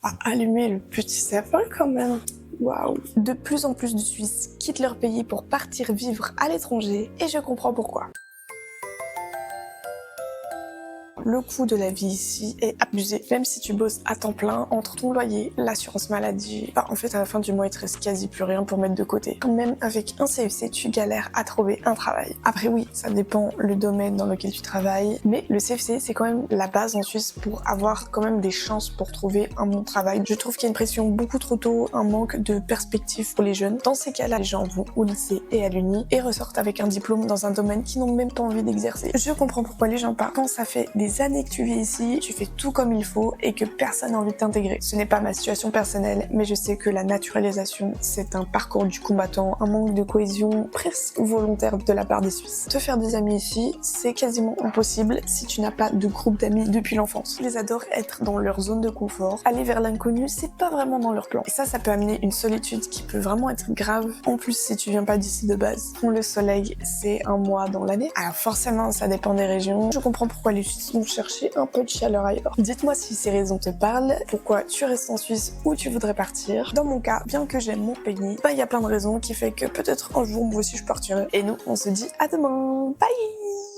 à allumer le petit sapin quand même. Waouh! De plus en plus de Suisses quittent leur pays pour partir vivre à l'étranger et je comprends pourquoi. Le coût de la vie ici est abusé. Même si tu bosses à temps plein, entre ton loyer, l'assurance maladie, en fait à la fin du mois il te reste quasi plus rien pour mettre de côté. Même avec un CFC, tu galères à trouver un travail. Après oui, ça dépend le domaine dans lequel tu travailles, mais le CFC c'est quand même la base en Suisse pour avoir quand même des chances pour trouver un bon travail. Je trouve qu'il y a une pression beaucoup trop tôt, un manque de perspective pour les jeunes. Dans ces cas-là, les gens vont au lycée et à l'uni et ressortent avec un diplôme dans un domaine qu'ils n'ont même pas envie d'exercer. Je comprends pourquoi les gens partent. Quand ça fait des années que tu vis ici, tu fais tout comme il faut et que personne n'a envie de t'intégrer. Ce n'est pas ma situation personnelle, mais je sais que la naturalisation, c'est un parcours du combattant, un manque de cohésion presque volontaire de la part des Suisses. Te faire des amis ici, c'est quasiment impossible si tu n'as pas de groupe d'amis depuis l'enfance. Ils adorent être dans leur zone de confort. Aller vers l'inconnu, c'est pas vraiment dans leur plan. Et ça peut amener une solitude qui peut vraiment être grave. En plus, si tu viens pas d'ici de base. Le soleil, c'est un mois dans l'année. Alors forcément, ça dépend des régions. Je comprends pourquoi les Suisses vont chercher un peu de chaleur ailleurs. Dites-moi si ces raisons te parlent, pourquoi tu restes en Suisse ou tu voudrais partir. Dans mon cas, bien que j'aime mon pays, il y a plein de raisons qui fait que peut-être un jour moi aussi je partirai. Et nous, on se dit à demain. Bye!